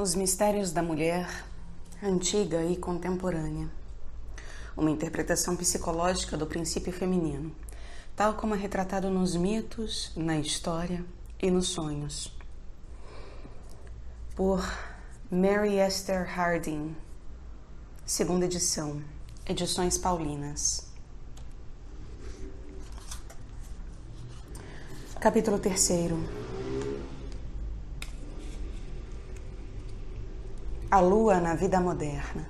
Os mistérios da mulher, antiga e contemporânea. Uma interpretação psicológica do princípio feminino, tal como é retratado nos mitos, na história e nos sonhos. Por Mary Esther Harding, segunda edição, Edições Paulinas. Capítulo 3. A lua na vida moderna.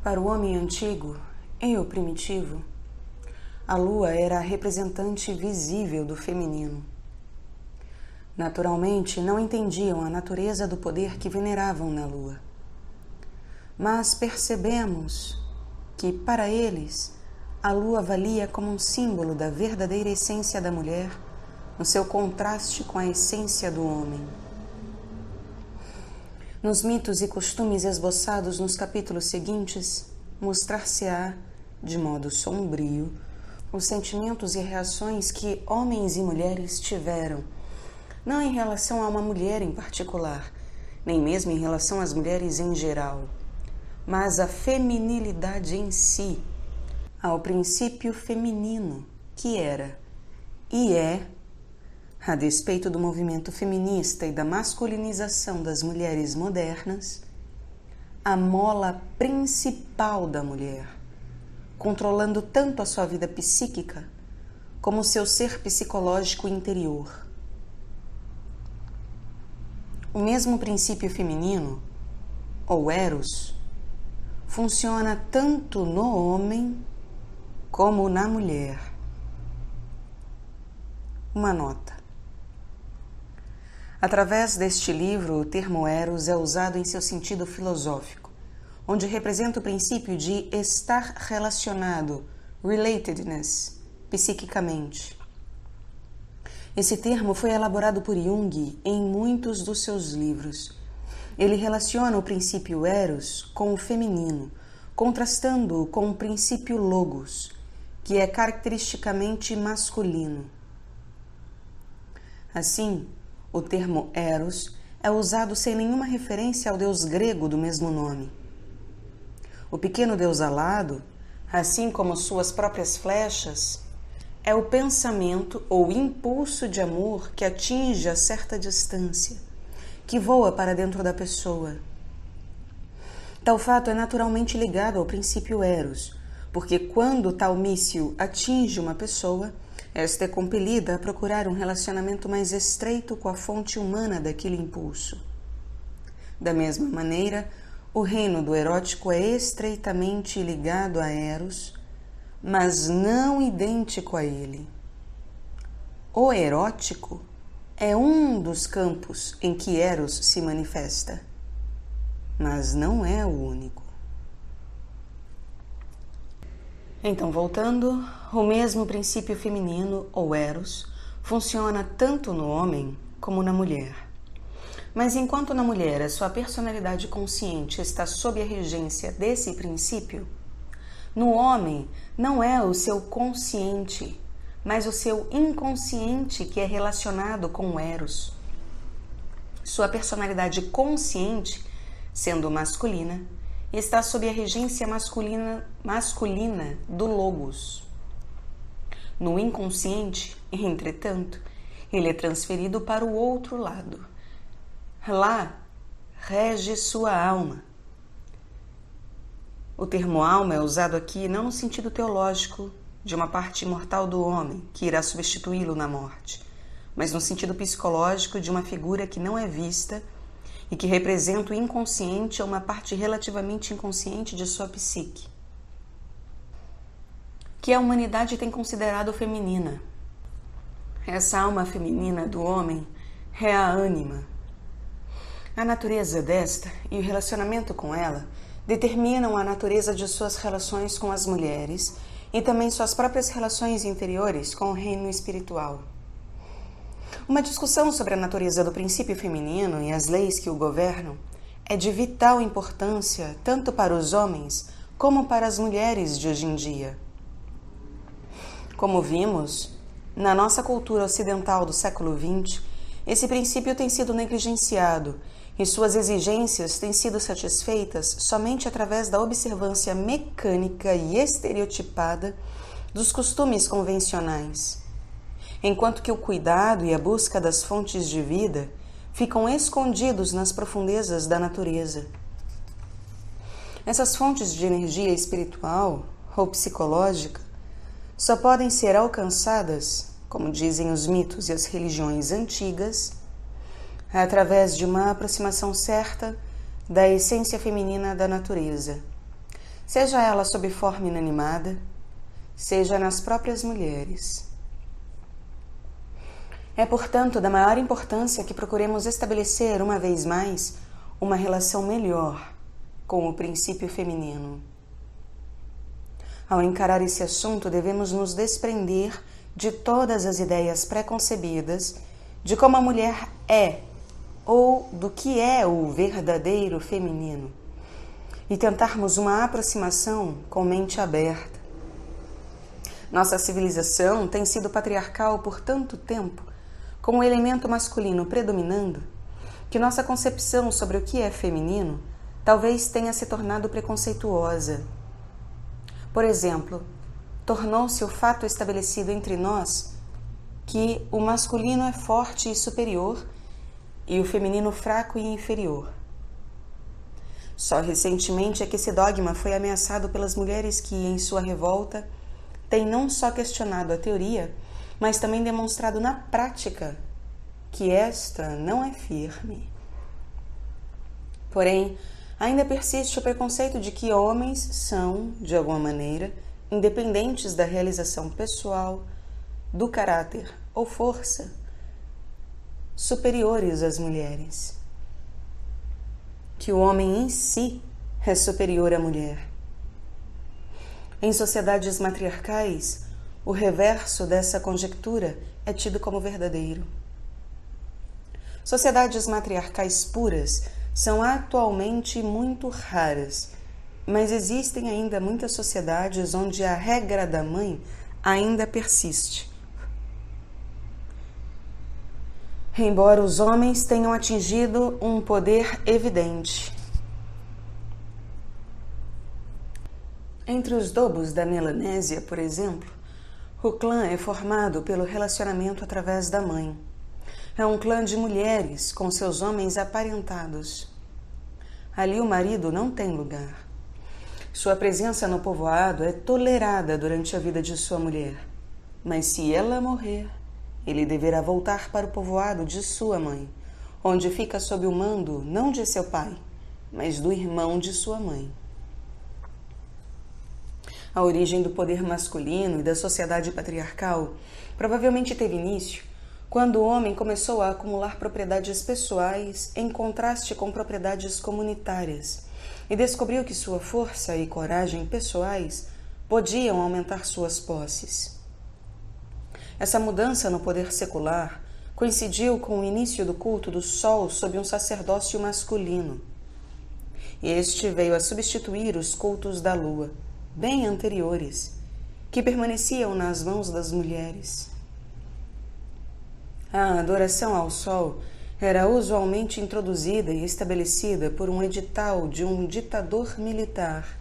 Para o homem antigo e o primitivo, a lua era a representante visível do feminino. Naturalmente, não entendiam a natureza do poder que veneravam na lua. Mas percebemos que, para eles, a lua valia como um símbolo da verdadeira essência da mulher, no seu contraste com a essência do homem. Nos mitos e costumes esboçados nos capítulos seguintes, mostrar-se-á, de modo sombrio, os sentimentos e reações que homens e mulheres tiveram, não em relação a uma mulher em particular, nem mesmo em relação às mulheres em geral, mas a feminilidade em si, ao princípio feminino, que era e é, a despeito do movimento feminista e da masculinização das mulheres modernas, a mola principal da mulher, controlando tanto a sua vida psíquica como o seu ser psicológico interior. O mesmo princípio feminino, ou Eros, funciona tanto no homem como na mulher. Uma nota. Através deste livro, o termo Eros é usado em seu sentido filosófico, onde representa o princípio de estar relacionado, relatedness, psiquicamente. Esse termo foi elaborado por Jung em muitos dos seus livros. Ele relaciona o princípio Eros com o feminino, contrastando-o com o princípio Logos, que é caracteristicamente masculino. Assim, o termo Eros é usado sem nenhuma referência ao deus grego do mesmo nome. O pequeno deus alado, assim como suas próprias flechas, é o pensamento ou impulso de amor que atinge a certa distância, que voa para dentro da pessoa. Tal fato é naturalmente ligado ao princípio Eros, porque quando tal míssil atinge uma pessoa, esta é compelida a procurar um relacionamento mais estreito com a fonte humana daquele impulso. Da mesma maneira, o reino do erótico é estreitamente ligado a Eros, mas não idêntico a ele. O erótico é um dos campos em que Eros se manifesta, mas não é o único. Então, voltando, o mesmo princípio feminino, ou Eros, funciona tanto no homem como na mulher. Mas enquanto na mulher a sua personalidade consciente está sob a regência desse princípio, no homem não é o seu consciente, mas o seu inconsciente que é relacionado com o Eros. Sua personalidade consciente, sendo masculina, está sob a regência masculina do Logos. No inconsciente, entretanto, ele é transferido para o outro lado. Lá rege sua alma. O termo alma é usado aqui não no sentido teológico de uma parte imortal do homem que irá substituí-lo na morte, mas no sentido psicológico de uma figura que não é vista e que representa o inconsciente ou uma parte relativamente inconsciente de sua psique, que a humanidade tem considerado feminina. Essa alma feminina do homem é a ânima. A natureza desta e o relacionamento com ela determinam a natureza de suas relações com as mulheres e também suas próprias relações interiores com o reino espiritual. Uma discussão sobre a natureza do princípio feminino e as leis que o governam é de vital importância tanto para os homens como para as mulheres de hoje em dia. Como vimos, Na nossa cultura ocidental do século XX, esse princípio tem sido negligenciado e suas exigências têm sido satisfeitas somente através da observância mecânica e estereotipada dos costumes convencionais, enquanto que o cuidado e a busca das fontes de vida ficam escondidos nas profundezas da natureza. Essas fontes de energia espiritual ou psicológica só podem ser alcançadas, como dizem os mitos e as religiões antigas, através de uma aproximação certa da essência feminina da natureza, seja ela sob forma inanimada, seja nas próprias mulheres. É, portanto, da maior importância que procuremos estabelecer, uma vez mais, uma relação melhor com o princípio feminino. Ao encarar esse assunto, devemos nos desprender de todas as ideias pré-concebidas de como a mulher é ou do que é o verdadeiro feminino e tentarmos uma aproximação com mente aberta. Nossa civilização tem sido patriarcal por tanto tempo, com o elemento masculino predominando, que nossa concepção sobre o que é feminino talvez tenha se tornado preconceituosa. Por exemplo, tornou-se o fato estabelecido entre nós que o masculino é forte e superior e o feminino fraco e inferior. Só recentemente é que esse dogma foi ameaçado pelas mulheres que, em sua revolta, têm não só questionado a teoria, mas também demonstrado na prática que esta não é firme. Porém, ainda persiste o preconceito de que homens são, de alguma maneira, independentes da realização pessoal, do caráter ou força, superiores às mulheres. Que o homem em si é superior à mulher. Em sociedades matriarcais, o reverso dessa conjectura é tido como verdadeiro. Sociedades matriarcais puras são atualmente muito raras, mas existem ainda muitas sociedades onde a regra da mãe ainda persiste. Embora os homens tenham atingido um poder evidente. Entre os Dobos da Melanésia, por exemplo, o clã é formado pelo relacionamento através da mãe. É um clã de mulheres com seus homens aparentados. Ali o marido não tem lugar. Sua presença no povoado é tolerada durante a vida de sua mulher, mas se ela morrer, ele deverá voltar para o povoado de sua mãe, onde fica sob o mando não de seu pai, mas do irmão de sua mãe. A origem do poder masculino e da sociedade patriarcal provavelmente teve início quando o homem começou a acumular propriedades pessoais em contraste com propriedades comunitárias e descobriu que sua força e coragem pessoais podiam aumentar suas posses. Essa mudança no poder secular coincidiu com o início do culto do sol sob um sacerdócio masculino. Este veio a substituir os cultos da lua, bem anteriores, que permaneciam nas mãos das mulheres. A adoração ao sol era usualmente introduzida e estabelecida por um edital de um ditador militar.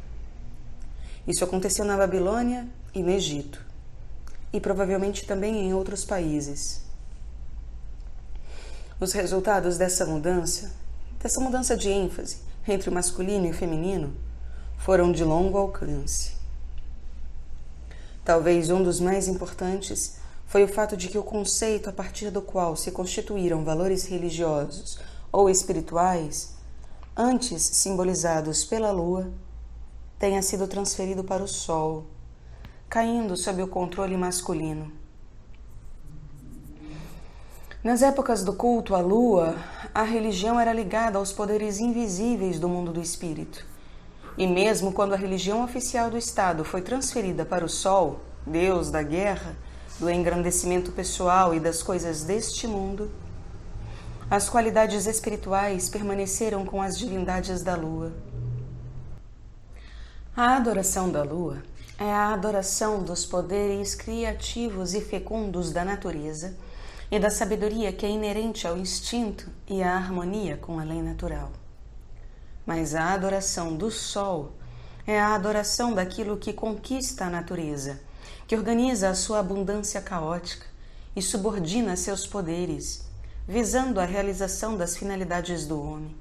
Isso aconteceu na Babilônia e no Egito, e provavelmente também em outros países. Os resultados dessa mudança de ênfase entre o masculino e o feminino, foram de longo alcance. Talvez um dos mais importantes foi o fato de que o conceito a partir do qual se constituíram valores religiosos ou espirituais, antes simbolizados pela lua, tenha sido transferido para o sol, caindo sob o controle masculino. Nas épocas do culto à lua, a religião era ligada aos poderes invisíveis do mundo do espírito. E mesmo quando a religião oficial do Estado foi transferida para o sol, Deus da guerra, do engrandecimento pessoal e das coisas deste mundo, as qualidades espirituais permaneceram com as divindades da lua. A adoração da lua é a adoração dos poderes criativos e fecundos da natureza e da sabedoria que é inerente ao instinto e à harmonia com a lei natural. Mas a adoração do Sol é a adoração daquilo que conquista a natureza, que organiza a sua abundância caótica e subordina seus poderes, visando a realização das finalidades do homem.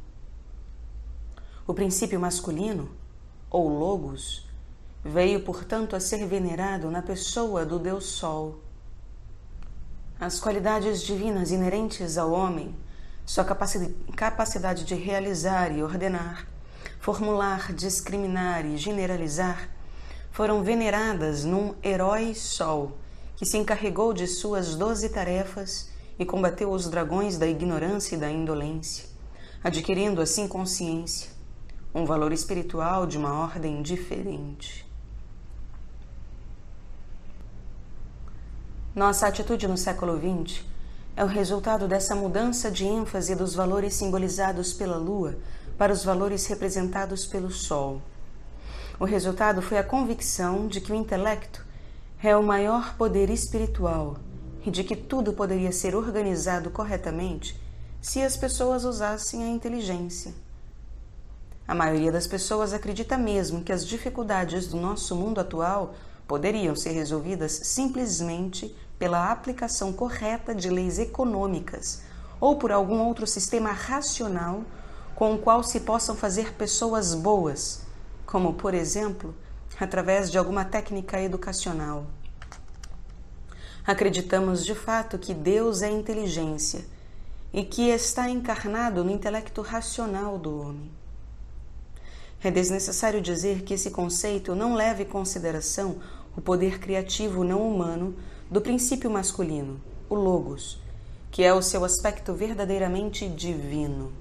O princípio masculino, ou Logos, veio, portanto, a ser venerado na pessoa do Deus Sol. As qualidades divinas inerentes ao homem, sua capacidade de realizar e ordenar, formular, discriminar e generalizar, foram veneradas num herói Sol, que se encarregou de suas 12 tarefas e combateu os dragões da ignorância e da indolência, adquirindo assim consciência, um valor espiritual de uma ordem diferente. Nossa atitude no século XX é o resultado dessa mudança de ênfase dos valores simbolizados pela Lua para os valores representados pelo Sol. O resultado foi a convicção de que o intelecto é o maior poder espiritual e de que tudo poderia ser organizado corretamente se as pessoas usassem a inteligência. A maioria das pessoas acredita mesmo que as dificuldades do nosso mundo atual poderiam ser resolvidas simplesmente pela aplicação correta de leis econômicas ou por algum outro sistema racional com o qual se possam fazer pessoas boas, como, por exemplo, através de alguma técnica educacional. Acreditamos de fato que Deus é inteligência e que está encarnado no intelecto racional do homem. É desnecessário dizer que esse conceito não leva em consideração o poder criativo não humano do princípio masculino, o Logos, que é o seu aspecto verdadeiramente divino.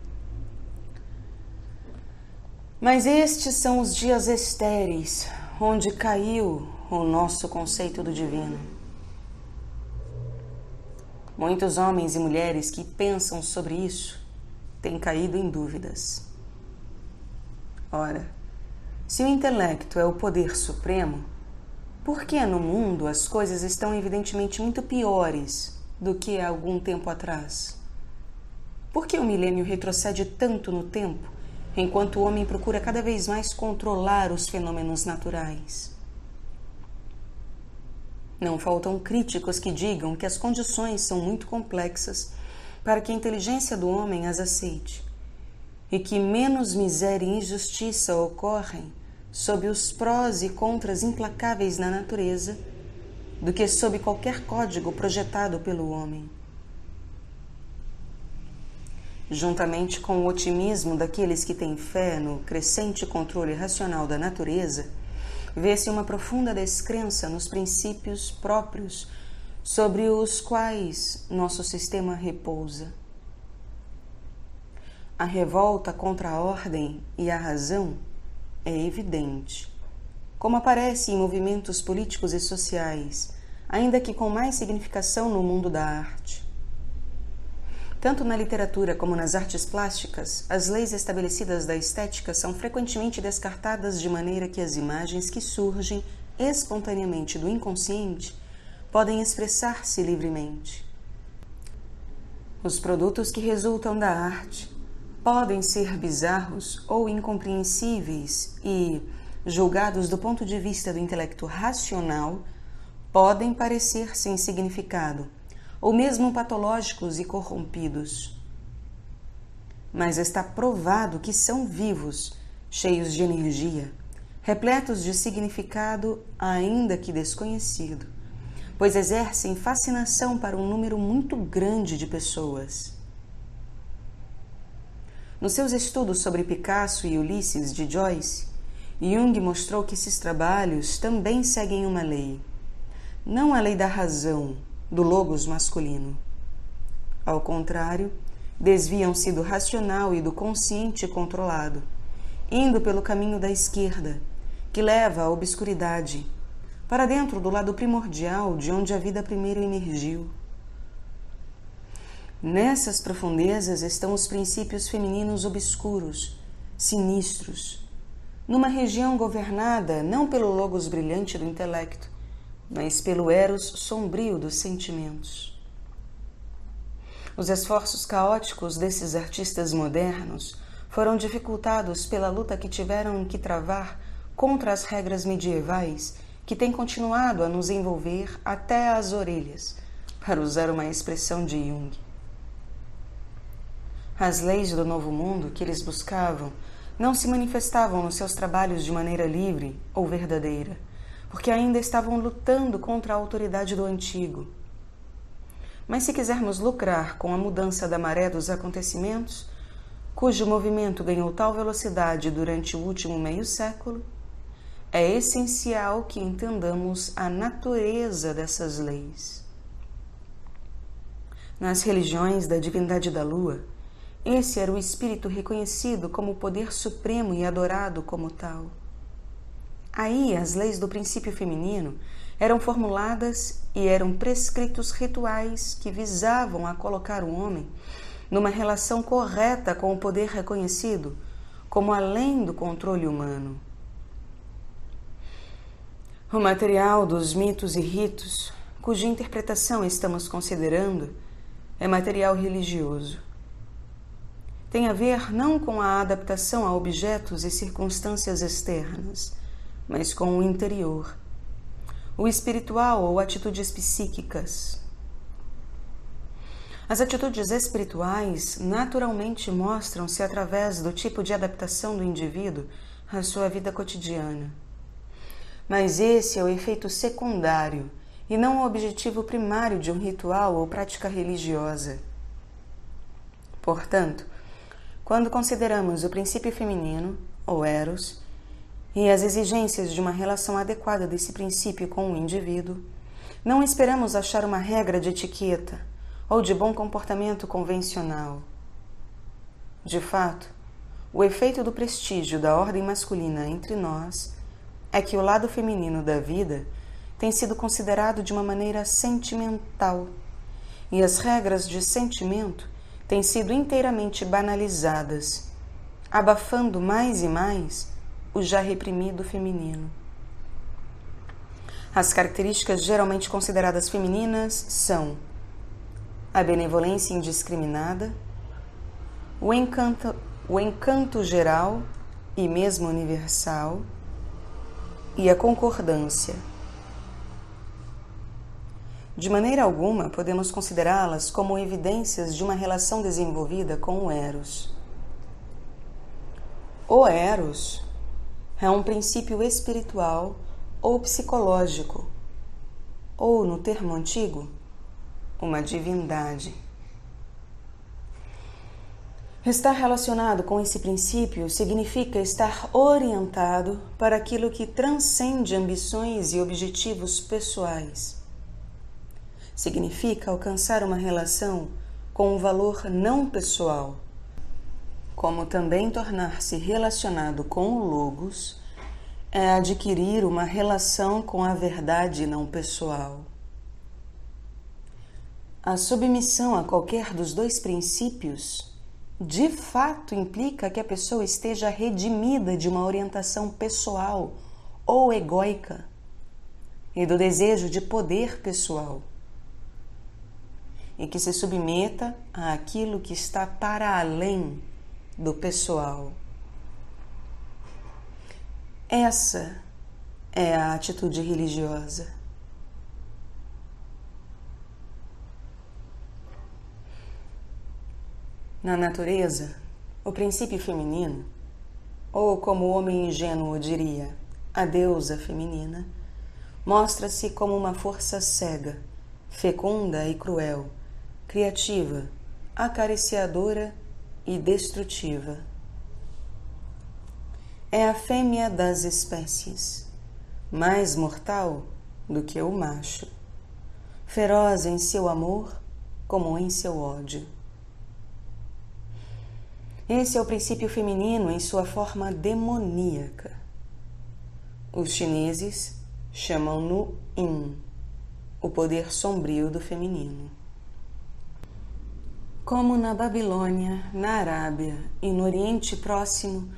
Mas estes são os dias estéreis, onde caiu o nosso conceito do divino. Muitos homens e mulheres que pensam sobre isso têm caído em dúvidas. Ora, se o intelecto é o poder supremo, por que no mundo as coisas estão evidentemente muito piores do que há algum tempo atrás? Por que o milênio retrocede tanto no tempo, enquanto o homem procura cada vez mais controlar os fenômenos naturais? Não faltam críticos que digam que as condições são muito complexas para que a inteligência do homem as aceite, e que menos miséria e injustiça ocorrem sob os prós e contras implacáveis na natureza do que sob qualquer código projetado pelo homem. Juntamente com o otimismo daqueles que têm fé no crescente controle racional da natureza, vê-se uma profunda descrença nos princípios próprios sobre os quais nosso sistema repousa. A revolta contra a ordem e a razão é evidente, como aparece em movimentos políticos e sociais, ainda que com mais significação no mundo da arte. Tanto na literatura como nas artes plásticas, as leis estabelecidas da estética são frequentemente descartadas de maneira que as imagens que surgem espontaneamente do inconsciente podem expressar-se livremente. Os produtos que resultam da arte podem ser bizarros ou incompreensíveis e, julgados do ponto de vista do intelecto racional, podem parecer sem significado, ou mesmo patológicos e corrompidos. Mas está provado que são vivos, cheios de energia, repletos de significado ainda que desconhecido, pois exercem fascinação para um número muito grande de pessoas. Nos seus estudos sobre Picasso e Ulisses de Joyce, Jung mostrou que esses trabalhos também seguem uma lei, não a lei da razão, do logos masculino. Ao contrário, desviam-se do racional e do consciente controlado, indo pelo caminho da esquerda, que leva à obscuridade, para dentro do lado primordial de onde a vida primeiro emergiu. Nessas profundezas estão os princípios femininos obscuros, sinistros, numa região governada não pelo logos brilhante do intelecto, mas pelo eros sombrio dos sentimentos. Os esforços caóticos desses artistas modernos foram dificultados pela luta que tiveram que travar contra as regras medievais que têm continuado a nos envolver até as orelhas, para usar uma expressão de Jung. As leis do novo mundo que eles buscavam não se manifestavam nos seus trabalhos de maneira livre ou verdadeira, porque ainda estavam lutando contra a autoridade do antigo. Mas se quisermos lucrar com a mudança da maré dos acontecimentos, cujo movimento ganhou tal velocidade durante o último meio século, é essencial que entendamos a natureza dessas leis. Nas religiões da divindade da lua, esse era o espírito reconhecido como o poder supremo e adorado como tal. Aí as leis do princípio feminino eram formuladas e eram prescritos rituais que visavam a colocar o homem numa relação correta com o poder reconhecido como além do controle humano. O material dos mitos e ritos, cuja interpretação estamos considerando, é material religioso. Tem a ver não com a adaptação a objetos e circunstâncias externas, mas com o interior, o espiritual ou atitudes psíquicas. As atitudes espirituais naturalmente mostram-se através do tipo de adaptação do indivíduo à sua vida cotidiana. Mas esse é o efeito secundário e não o objetivo primário de um ritual ou prática religiosa. Portanto, quando consideramos o princípio feminino, ou eros, e as exigências de uma relação adequada desse princípio com o indivíduo, não esperamos achar uma regra de etiqueta ou de bom comportamento convencional. De fato, o efeito do prestígio da ordem masculina entre nós é que o lado feminino da vida tem sido considerado de uma maneira sentimental, e as regras de sentimento têm sido inteiramente banalizadas, abafando mais e mais o já reprimido feminino. As características geralmente consideradas femininas são a benevolência indiscriminada, o encanto geral e mesmo universal, e a concordância. De maneira alguma podemos considerá-las como evidências de uma relação desenvolvida com o eros. O eros é um princípio espiritual ou psicológico, ou, no termo antigo, uma divindade. Estar relacionado com esse princípio significa estar orientado para aquilo que transcende ambições e objetivos pessoais. Significa alcançar uma relação com um valor não pessoal, como também tornar-se relacionado com o logos é adquirir uma relação com a verdade não pessoal. A submissão a qualquer dos dois princípios de fato implica que a pessoa esteja redimida de uma orientação pessoal ou egóica e do desejo de poder pessoal, e que se submeta àquilo que está para além do pessoal. Essa é a atitude religiosa. Na natureza, o princípio feminino, ou como o homem ingênuo diria, a deusa feminina, mostra-se como uma força cega, fecunda e cruel, criativa, acariciadora e destrutiva. É a fêmea das espécies, mais mortal do que o macho, feroz em seu amor como em seu ódio. Esse é o princípio feminino em sua forma demoníaca. Os chineses chamam-no Yin, o poder sombrio do feminino. Como na Babilônia, na Arábia e no Oriente Próximo,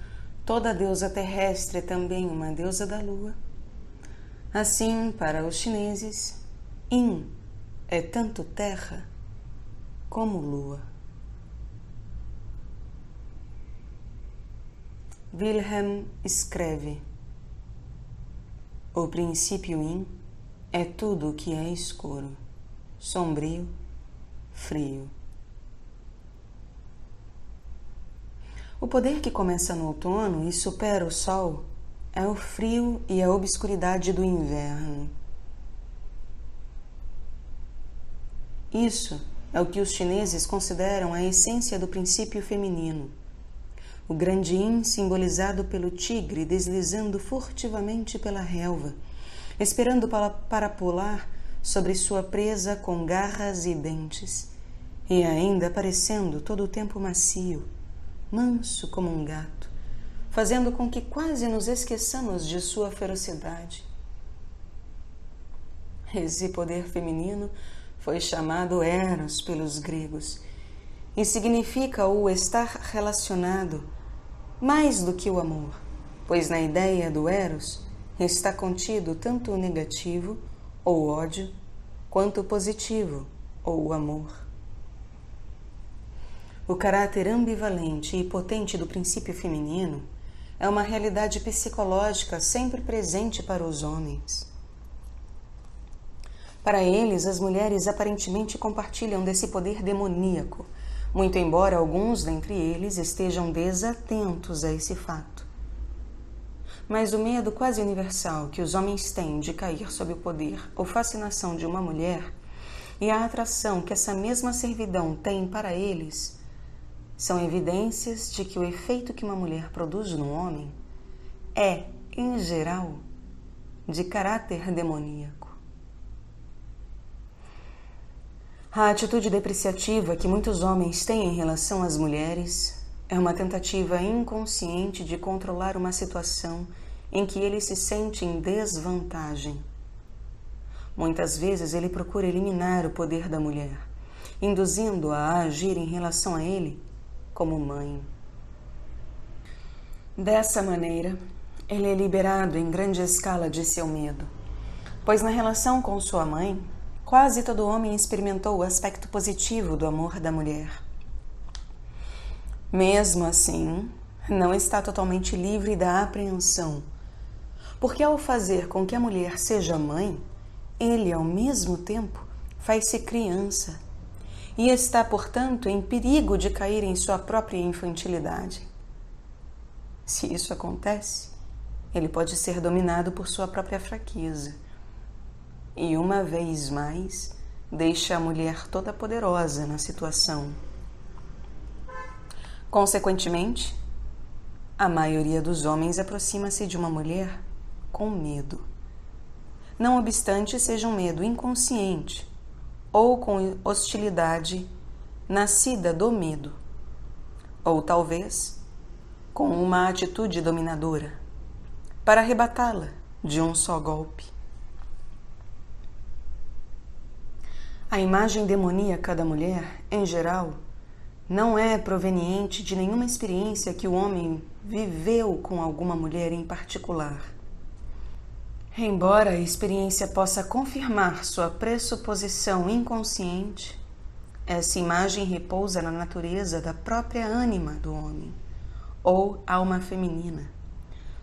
Toda deusa terrestre é também uma deusa da lua. Assim, para os chineses, Yin é tanto terra como lua. Wilhelm escreve: o princípio Yin é tudo o que é escuro, sombrio, frio. O poder que começa no outono e supera o sol é o frio e a obscuridade do inverno. Isso é o que os chineses consideram a essência do princípio feminino. O grande Yin simbolizado pelo tigre deslizando furtivamente pela relva, esperando para pular sobre sua presa com garras e dentes, e ainda parecendo todo o tempo macio, manso como um gato, fazendo com que quase nos esqueçamos de sua ferocidade. Esse poder feminino foi chamado Eros pelos gregos e significa o estar relacionado mais do que o amor, pois na ideia do Eros está contido tanto o negativo ou ódio quanto o positivo ou o amor. O caráter ambivalente e potente do princípio feminino é uma realidade psicológica sempre presente para os homens. Para eles, as mulheres aparentemente compartilham desse poder demoníaco, muito embora alguns dentre eles estejam desatentos a esse fato. Mas o medo quase universal que os homens têm de cair sob o poder ou fascinação de uma mulher e a atração que essa mesma servidão tem para eles são evidências de que o efeito que uma mulher produz no homem é, em geral, de caráter demoníaco. A atitude depreciativa que muitos homens têm em relação às mulheres é uma tentativa inconsciente de controlar uma situação em que ele se sente em desvantagem. Muitas vezes ele procura eliminar o poder da mulher, induzindo-a a agir em relação a ele como mãe. Dessa maneira, ele é liberado em grande escala de seu medo, pois na relação com sua mãe, quase todo homem experimentou o aspecto positivo do amor da mulher. Mesmo assim, não está totalmente livre da apreensão, porque ao fazer com que a mulher seja mãe, ele, ao mesmo tempo, faz-se criança e está, portanto, em perigo de cair em sua própria infantilidade. Se isso acontece, ele pode ser dominado por sua própria fraqueza e, uma vez mais, deixa a mulher toda poderosa na situação. Consequentemente, a maioria dos homens aproxima-se de uma mulher com medo. Não obstante seja um medo inconsciente ou com hostilidade nascida do medo, ou talvez com uma atitude dominadora, para arrebatá-la de um só golpe. A imagem demoníaca da mulher, em geral, não é proveniente de nenhuma experiência que o homem viveu com alguma mulher em particular. Embora a experiência possa confirmar sua pressuposição inconsciente, essa imagem repousa na natureza da própria ânima do homem, ou alma feminina,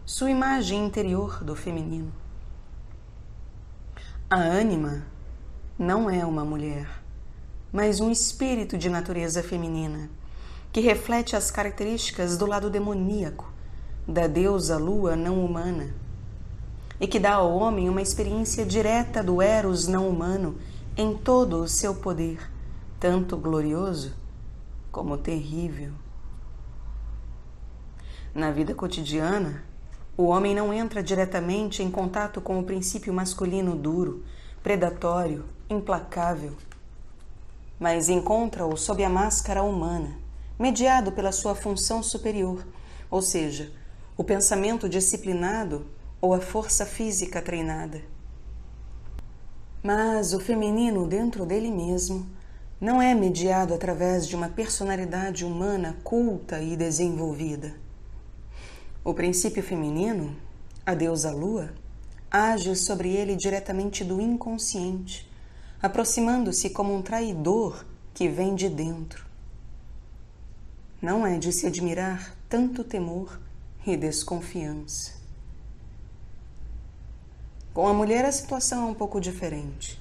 sua imagem interior do feminino. A ânima não é uma mulher, mas um espírito de natureza feminina, que reflete as características do lado demoníaco da deusa lua não humana, e que dá ao homem uma experiência direta do Eros não humano em todo o seu poder, tanto glorioso como terrível. Na vida cotidiana, o homem não entra diretamente em contato com o princípio masculino duro, predatório, implacável, mas encontra-o sob a máscara humana, mediado pela sua função superior, ou seja, o pensamento disciplinado ou a força física treinada. Mas o feminino dentro dele mesmo não é mediado através de uma personalidade humana culta e desenvolvida. O princípio feminino, a deusa Lua, age sobre ele diretamente do inconsciente, aproximando-se como um traidor que vem de dentro. Não é de se admirar tanto temor e desconfiança. Com a mulher a situação é um pouco diferente.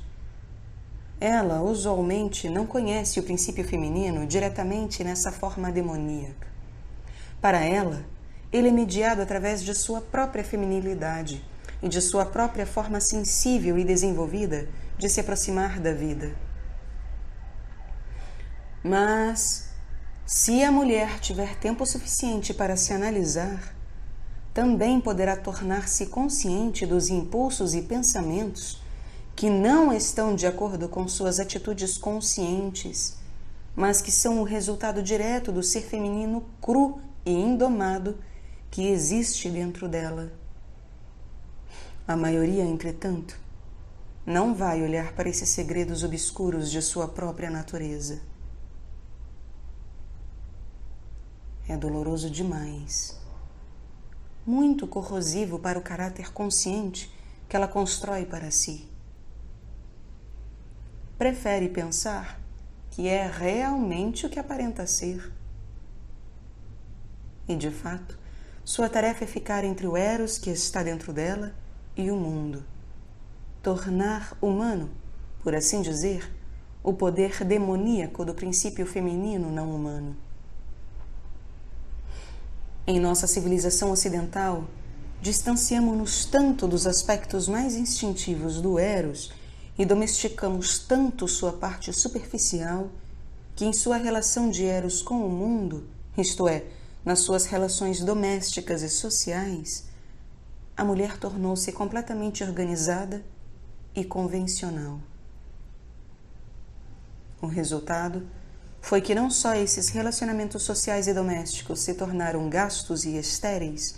Ela usualmente não conhece o princípio feminino diretamente nessa forma demoníaca. Para ela, ele é mediado através de sua própria feminilidade e de sua própria forma sensível e desenvolvida de se aproximar da vida. Mas, se a mulher tiver tempo suficiente para se analisar, também poderá tornar-se consciente dos impulsos e pensamentos que não estão de acordo com suas atitudes conscientes, mas que são o resultado direto do ser feminino cru e indomado que existe dentro dela. A maioria, entretanto, não vai olhar para esses segredos obscuros de sua própria natureza. É doloroso demais, muito corrosivo para o caráter consciente que ela constrói para si. Prefere pensar que é realmente o que aparenta ser. E, de fato, sua tarefa é ficar entre o Eros que está dentro dela e o mundo. Tornar humano, por assim dizer, o poder demoníaco do princípio feminino não humano. Em nossa civilização ocidental, distanciamo-nos tanto dos aspectos mais instintivos do Eros e domesticamos tanto sua parte superficial que em sua relação de Eros com o mundo, isto é, nas suas relações domésticas e sociais, a mulher tornou-se completamente organizada e convencional. O resultado foi que não só esses relacionamentos sociais e domésticos se tornaram gastos e estéreis,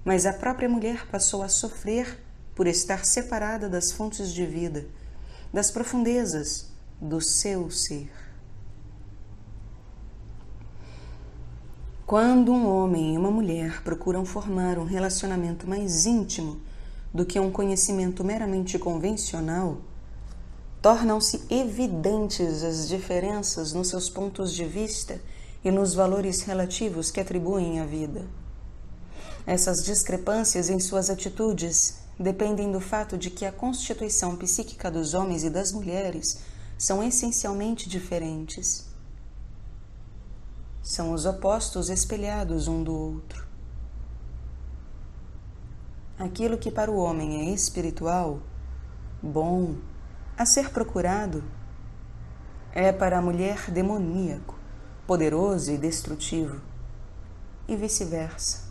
mas a própria mulher passou a sofrer por estar separada das fontes de vida, das profundezas do seu ser. Quando um homem e uma mulher procuram formar um relacionamento mais íntimo do que um conhecimento meramente convencional, tornam-se evidentes as diferenças nos seus pontos de vista e nos valores relativos que atribuem à vida. Essas discrepâncias em suas atitudes dependem do fato de que a constituição psíquica dos homens e das mulheres são essencialmente diferentes. São os opostos espelhados um do outro. Aquilo que para o homem é espiritual, bom, a ser procurado, é para a mulher demoníaco, poderoso e destrutivo, e vice-versa.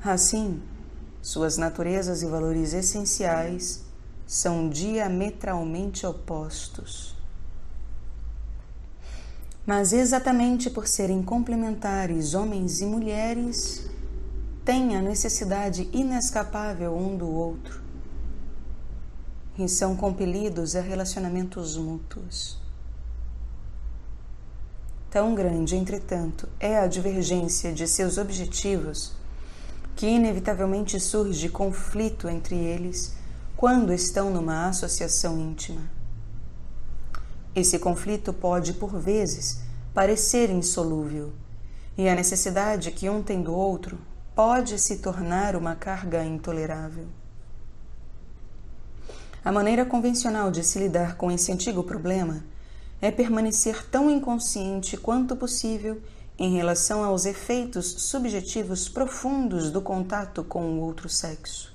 Assim, suas naturezas e valores essenciais são diametralmente opostos. Mas exatamente por serem complementares, homens e mulheres têm a necessidade inescapável um do outro e são compelidos a relacionamentos mútuos. Tão grande, entretanto, é a divergência de seus objetivos que inevitavelmente surge conflito entre eles quando estão numa associação íntima. Esse conflito pode, por vezes, parecer insolúvel, e a necessidade que um tem do outro pode se tornar uma carga intolerável. A maneira convencional de se lidar com esse antigo problema é permanecer tão inconsciente quanto possível em relação aos efeitos subjetivos profundos do contato com o outro sexo.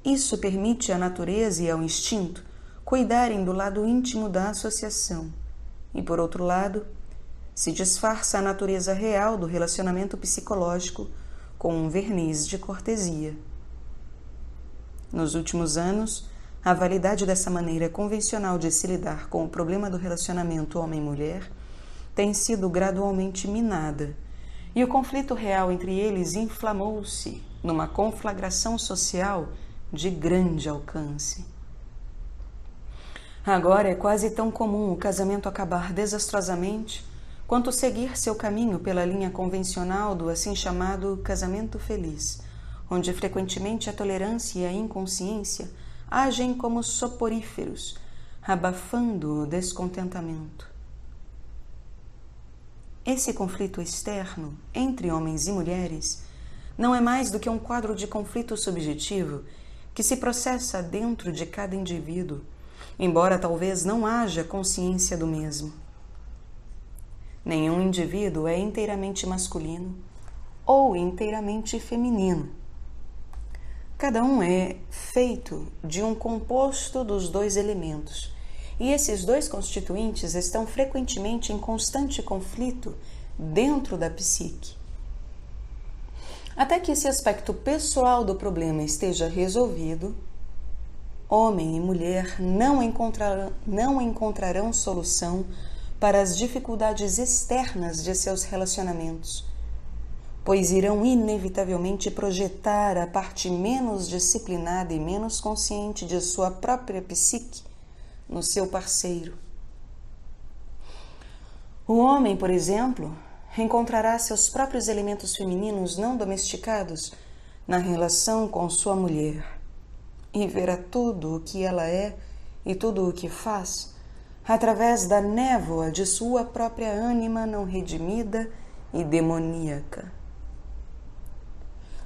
Isso permite à natureza e ao instinto cuidarem do lado íntimo da associação e, por outro lado, se disfarça a natureza real do relacionamento psicológico com um verniz de cortesia. Nos últimos anos, a validade dessa maneira convencional de se lidar com o problema do relacionamento homem-mulher tem sido gradualmente minada, e o conflito real entre eles inflamou-se numa conflagração social de grande alcance. Agora é quase tão comum o casamento acabar desastrosamente quanto seguir seu caminho pela linha convencional do assim chamado casamento feliz, onde frequentemente a tolerância e a inconsciência agem como soporíferos, abafando o descontentamento. Esse conflito externo entre homens e mulheres não é mais do que um quadro de conflito subjetivo que se processa dentro de cada indivíduo, embora talvez não haja consciência do mesmo. Nenhum indivíduo é inteiramente masculino ou inteiramente feminino. Cada um é feito de um composto dos dois elementos, e esses dois constituintes estão frequentemente em constante conflito dentro da psique. Até que esse aspecto pessoal do problema esteja resolvido, homem e mulher não encontrarão solução para as dificuldades externas de seus relacionamentos, pois irão inevitavelmente projetar a parte menos disciplinada e menos consciente de sua própria psique no seu parceiro. O homem, por exemplo, encontrará seus próprios elementos femininos não domesticados na relação com sua mulher e verá tudo o que ela é e tudo o que faz através da névoa de sua própria ânima não redimida e demoníaca.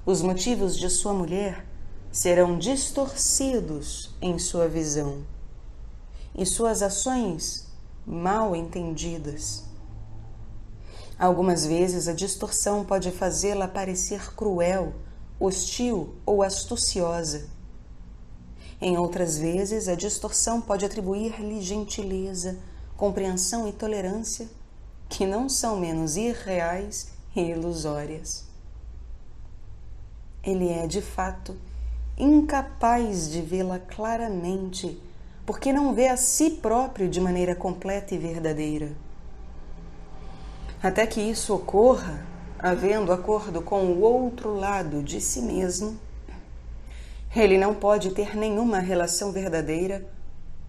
Os motivos de sua mulher serão distorcidos em sua visão e suas ações mal entendidas. Algumas vezes a distorção pode fazê-la parecer cruel, hostil ou astuciosa. Em outras vezes, a distorção pode atribuir-lhe gentileza, compreensão e tolerância, que não são menos irreais e ilusórias. Ele é, de fato, incapaz de vê-la claramente, porque não vê a si próprio de maneira completa e verdadeira. Até que isso ocorra, havendo acordo com o outro lado de si mesmo, ele não pode ter nenhuma relação verdadeira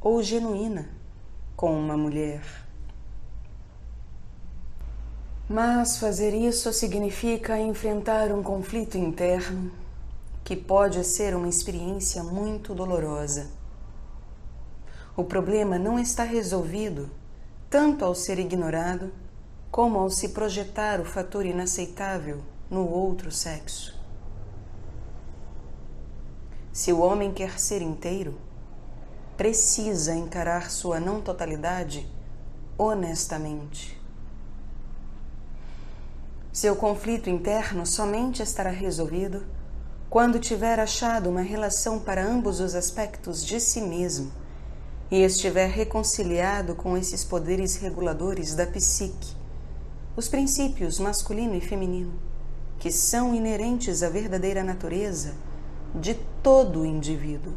ou genuína com uma mulher. Mas fazer isso significa enfrentar um conflito interno que pode ser uma experiência muito dolorosa. O problema não está resolvido tanto ao ser ignorado como ao se projetar o fator inaceitável no outro sexo. Se o homem quer ser inteiro, precisa encarar sua não totalidade honestamente. Seu conflito interno somente estará resolvido quando tiver achado uma relação para ambos os aspectos de si mesmo e estiver reconciliado com esses poderes reguladores da psique, os princípios masculino e feminino, que são inerentes à verdadeira natureza de todo o indivíduo.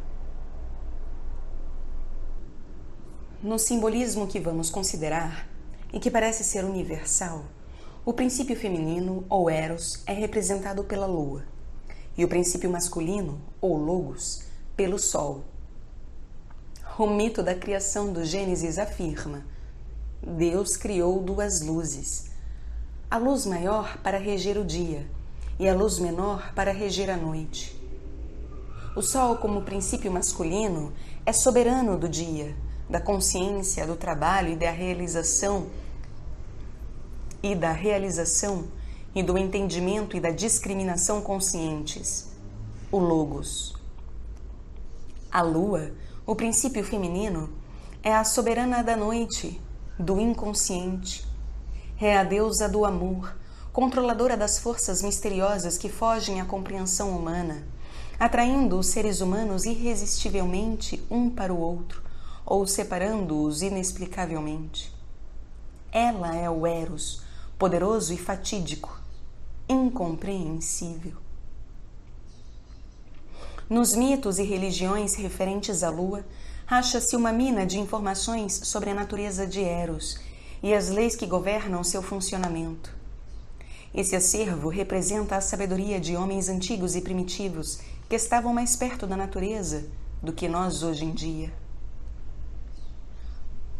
No simbolismo que vamos considerar, e que parece ser universal, o princípio feminino, ou Eros, é representado pela lua, e o princípio masculino, ou Logos, pelo sol. O mito da criação do Gênesis afirma: Deus criou duas luzes, a luz maior para reger o dia e a luz menor para reger a noite. O sol, como princípio masculino, é soberano do dia, da consciência, do trabalho e da realização e do entendimento e da discriminação conscientes, o Logos. A lua, o princípio feminino, é a soberana da noite, do inconsciente. É a deusa do amor, controladora das forças misteriosas que fogem à compreensão humana, atraindo os seres humanos irresistivelmente um para o outro, ou separando-os inexplicavelmente. Ela é o Eros, poderoso e fatídico, incompreensível. Nos mitos e religiões referentes à lua, acha-se uma mina de informações sobre a natureza de Eros e as leis que governam seu funcionamento. Esse acervo representa a sabedoria de homens antigos e primitivos que estavam mais perto da natureza do que nós hoje em dia.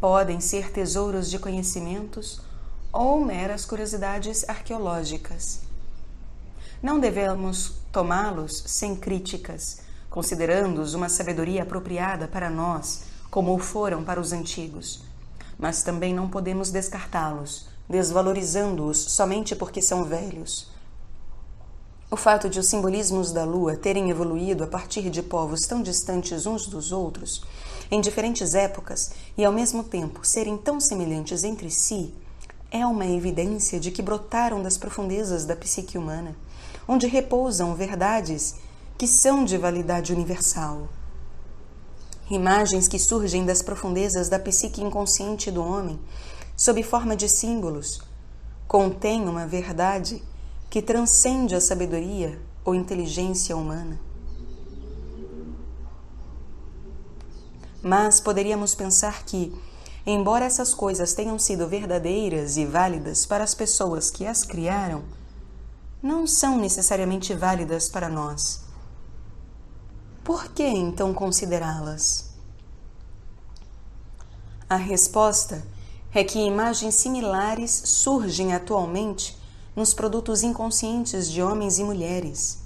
Podem ser tesouros de conhecimentos ou meras curiosidades arqueológicas. Não devemos tomá-los sem críticas, considerando-os uma sabedoria apropriada para nós, como o foram para os antigos. Mas também não podemos descartá-los, desvalorizando-os somente porque são velhos. O fato de os simbolismos da lua terem evoluído a partir de povos tão distantes uns dos outros, em diferentes épocas, e ao mesmo tempo serem tão semelhantes entre si, é uma evidência de que brotaram das profundezas da psique humana, onde repousam verdades que são de validade universal. Imagens que surgem das profundezas da psique inconsciente do homem, sob forma de símbolos, contêm uma verdade que transcende a sabedoria ou inteligência humana. Mas poderíamos pensar que, embora essas coisas tenham sido verdadeiras e válidas para as pessoas que as criaram, não são necessariamente válidas para nós. Por que então considerá-las? A resposta é que imagens similares surgem atualmente nos produtos inconscientes de homens e mulheres.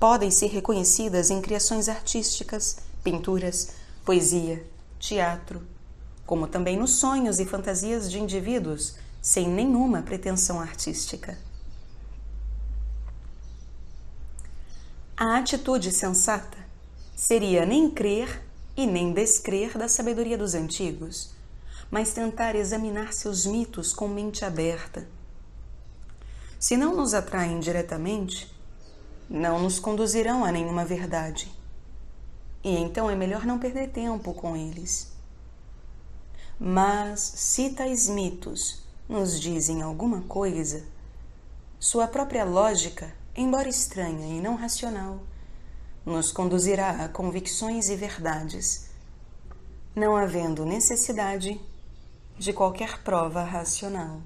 Podem ser reconhecidas em criações artísticas, pinturas, poesia, teatro, como também nos sonhos e fantasias de indivíduos sem nenhuma pretensão artística. A atitude sensata seria nem crer e nem descrer da sabedoria dos antigos, mas tentar examinar seus mitos com mente aberta. Se não nos atraem diretamente, não nos conduzirão a nenhuma verdade. E então é melhor não perder tempo com eles. Mas se tais mitos nos dizem alguma coisa, sua própria lógica, embora estranha e não racional, nos conduzirá a convicções e verdades, não havendo necessidade de qualquer prova racional.